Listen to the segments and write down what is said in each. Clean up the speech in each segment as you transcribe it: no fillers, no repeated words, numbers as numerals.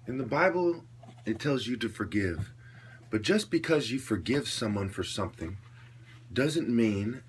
In the Bible, it tells you to forgive. But just because you forgive someone for something doesn't mean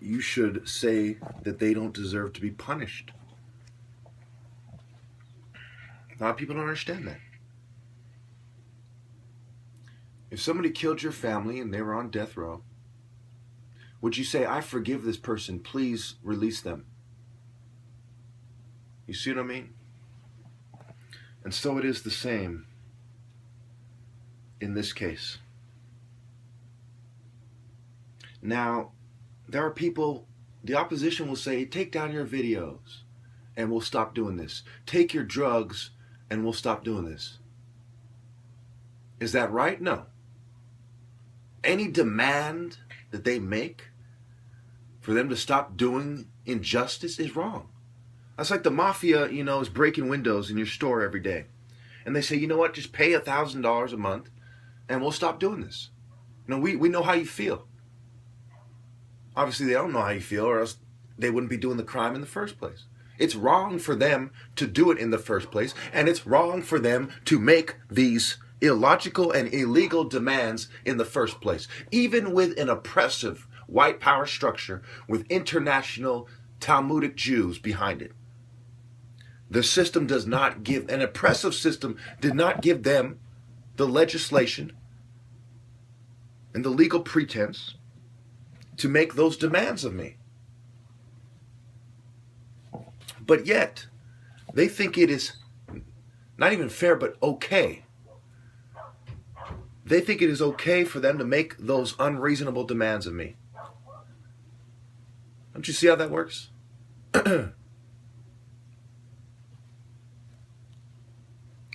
you should say that they don't deserve to be punished. A lot of people don't understand that. If somebody killed your family and they were on death row, would you say, I forgive this person, please release them? You see what I mean? And so it is the same in this case. Now, there are people, the opposition will say, take down your videos and we'll stop doing this. Take your drugs and we'll stop doing this. Is that right? No. Any demand that they make for them to stop doing injustice is wrong. That's like the mafia, is breaking windows in your store every day. And they say, you know what, just pay $1,000 a month and we'll stop doing this. We know how you feel. Obviously, they don't know how you feel, or else they wouldn't be doing the crime in the first place. It's wrong for them to do it in the first place, and it's wrong for them to make these illogical and illegal demands in the first place. Even with an oppressive white power structure with international Talmudic Jews behind it. The system does not give, an oppressive system did not give them the legislation and the legal pretense to make those demands of me. But yet, they think it is not even fair, but okay. They think it is okay for them to make those unreasonable demands of me. Don't you see how that works?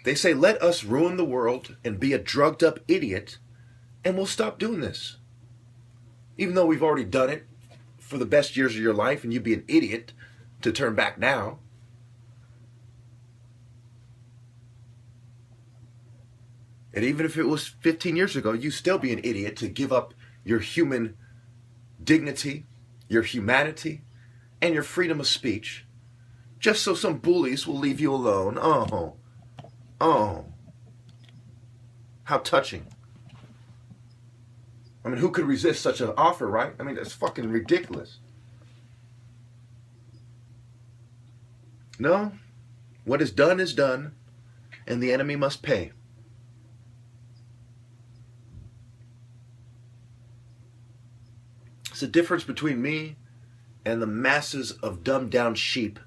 They say, let us ruin the world and be a drugged up idiot, and we'll stop doing this. Even though we've already done it for the best years of your life, and you'd be an idiot to turn back now. And even if it was 15 years ago, you'd still be an idiot to give up your human dignity, your humanity, and your freedom of speech, just so some bullies will leave you alone. Oh, how touching. I mean, who could resist such an offer, right? I mean, that's fucking ridiculous. No, what is done, and the enemy must pay. It's the difference between me and the masses of dumbed down sheep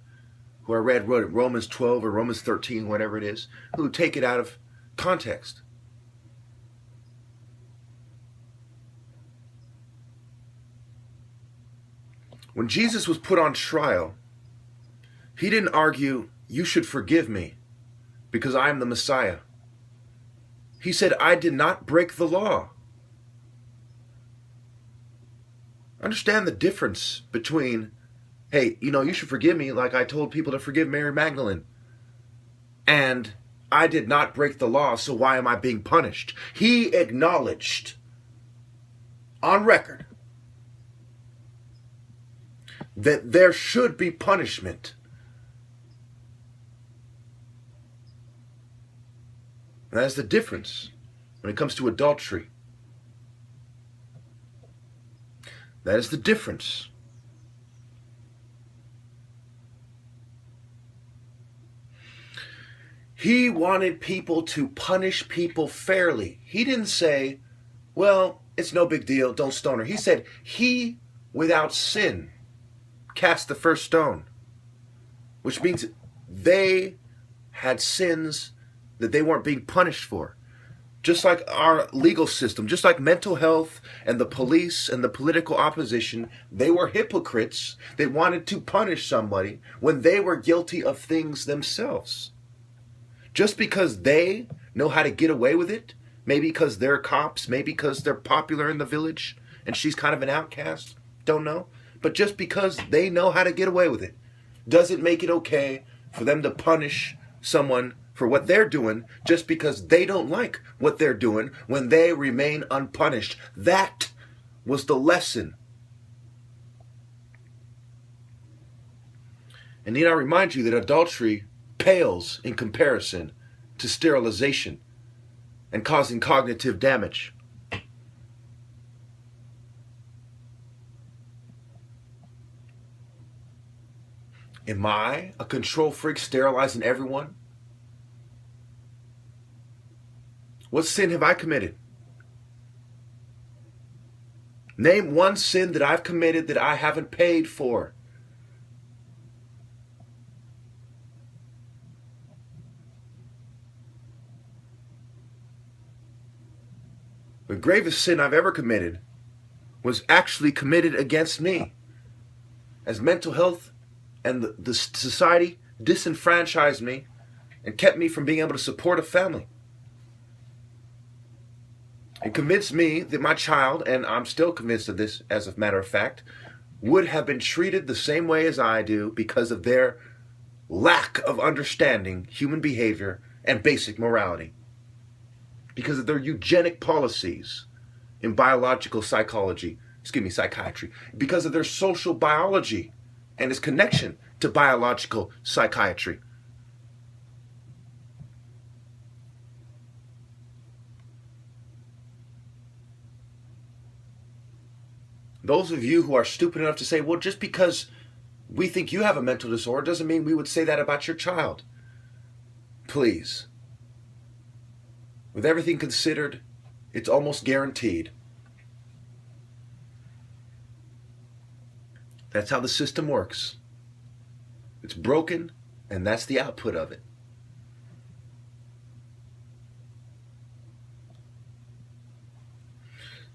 who I read Romans 12 or Romans 13, whatever it is, who take it out of context. When Jesus was put on trial, he didn't argue, you should forgive me because I am the Messiah. He said, I did not break the law. Understand the difference between, hey, you should forgive me like I told people to forgive Mary Magdalene. And I did not break the law, so why am I being punished? He acknowledged on record that there should be punishment. And that's the difference when it comes to adultery. That is the difference. He wanted people to punish people fairly. He didn't say, well, it's no big deal, don't stone her. He said, he without sin cast the first stone, which means they had sins that they weren't being punished for. Just like our legal system, just like mental health and the police and the political opposition, they were hypocrites. They wanted to punish somebody when they were guilty of things themselves. Just because they know how to get away with it, maybe because they're cops, maybe because they're popular in the village and she's kind of an outcast, don't know. But just because they know how to get away with it, doesn't make it okay for them to punish someone for what they're doing just because they don't like what they're doing when they remain unpunished. That was the lesson. And need I remind you that adultery pales in comparison to sterilization and causing cognitive damage. Am I a control freak sterilizing everyone? What sin have I committed? Name one sin that I've committed that I haven't paid for. The gravest sin I've ever committed was actually committed against me. As mental health and the society disenfranchised me and kept me from being able to support a family. It convinced me that my child, and I'm still convinced of this as a matter of fact, would have been treated the same way as I do because of their lack of understanding human behavior and basic morality. Because of their eugenic policies in psychiatry, because of their social biology and its connection to biological psychiatry. Those of you who are stupid enough to say, well, just because we think you have a mental disorder doesn't mean we would say that about your child. Please. With everything considered, it's almost guaranteed. That's how the system works. It's broken, and that's the output of it.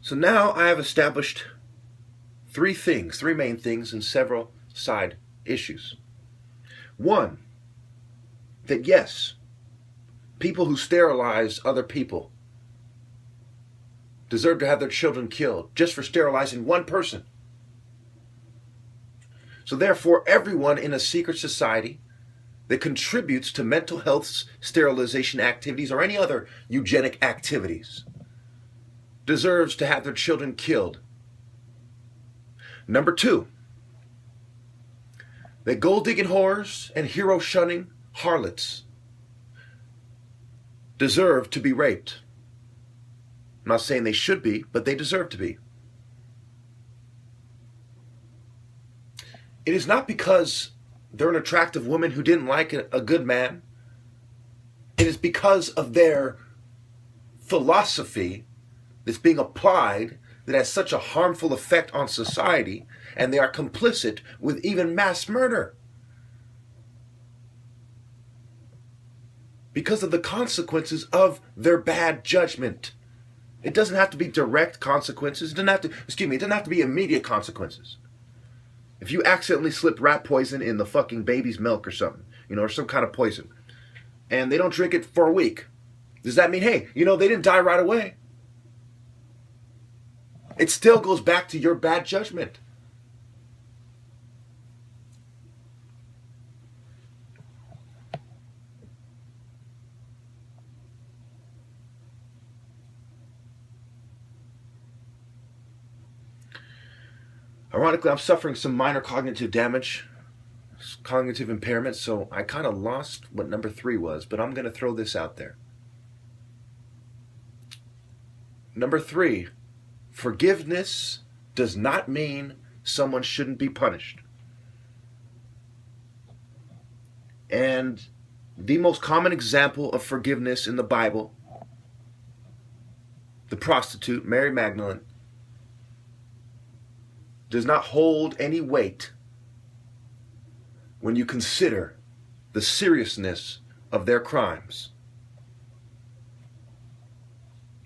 So now I have established three main things, and several side issues. One, that yes, people who sterilize other people deserve to have their children killed just for sterilizing one person. So therefore, everyone in a secret society that contributes to mental health sterilization activities or any other eugenic activities deserves to have their children killed. Number two, that gold-digging whores and hero-shunning harlots deserve to be raped. I'm not saying they should be, but they deserve to be. It is not because they're an attractive woman who didn't like a good man. It is because of their philosophy that's being applied that has such a harmful effect on society, and they are complicit with even mass murder. Because of the consequences of their bad judgment. It doesn't have to be direct consequences. It doesn't have to be immediate consequences. If you accidentally slip rat poison in the fucking baby's milk or something, or some kind of poison, and they don't drink it for a week, does that mean, hey, they didn't die right away? It still goes back to your bad judgment. Ironically, I'm suffering some minor cognitive damage, cognitive impairment, so I kind of lost what number 3 was, but I'm going to throw this out there. Number 3, forgiveness does not mean someone shouldn't be punished. And the most common example of forgiveness in the Bible, the prostitute, Mary Magdalene, does not hold any weight when you consider the seriousness of their crimes.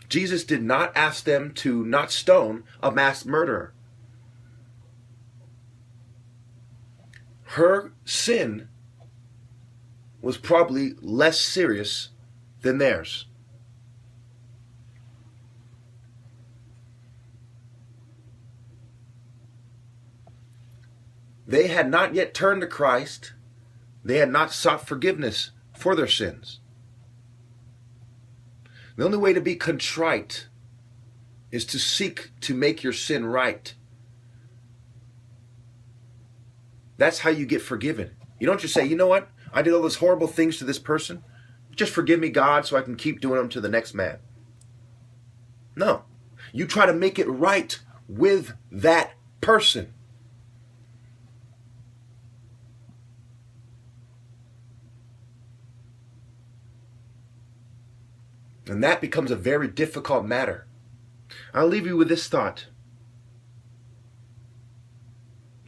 Jesus did not ask them to not stone a mass murderer. Her sin was probably less serious than theirs. They had not yet turned to Christ. They had not sought forgiveness for their sins. The only way to be contrite is to seek to make your sin right. That's how you get forgiven. You don't just say, you know what? I did all those horrible things to this person. Just forgive me, God, so I can keep doing them to the next man. No. You try to make it right with that person. And that becomes a very difficult matter. I'll leave you with this thought.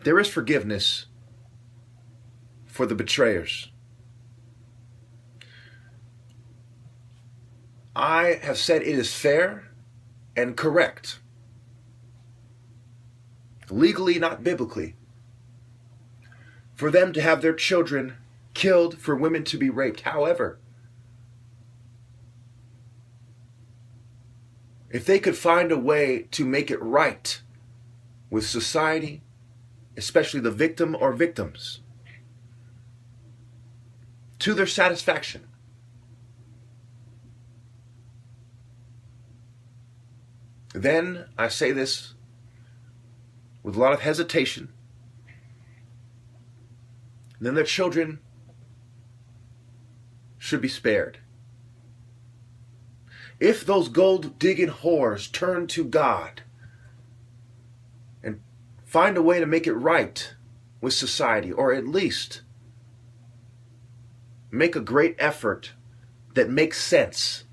There is forgiveness for the betrayers. I have said it is fair and correct, legally, not biblically, for them to have their children killed, for women to be raped. However, if they could find a way to make it right with society, especially the victim or victims, to their satisfaction, then I say this with a lot of hesitation, then their children should be spared. If those gold-digging whores turn to God and find a way to make it right with society, or at least make a great effort that makes sense,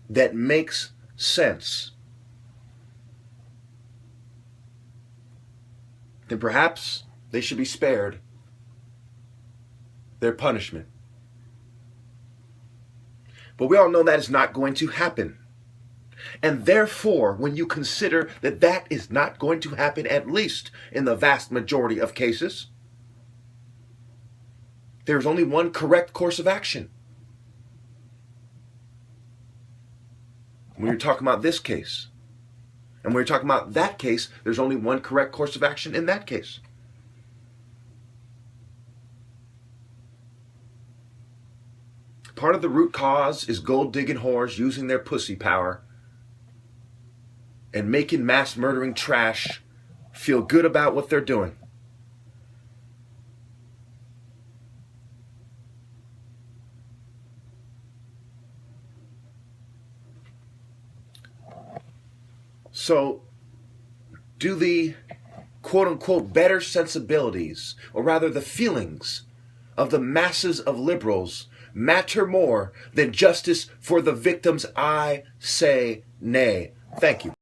then perhaps they should be spared their punishment. But we all know that is not going to happen. And therefore, when you consider that that is not going to happen, at least in the vast majority of cases, there is only one correct course of action. When you're talking about this case, and when you're talking about that case, there's only one correct course of action in that case. Part of the root cause is gold-digging whores using their pussy power and making mass murdering trash feel good about what they're doing. So, do the quote-unquote better sensibilities, or rather the feelings of the masses of liberals, matter more than justice for the victims? I say nay. Thank you.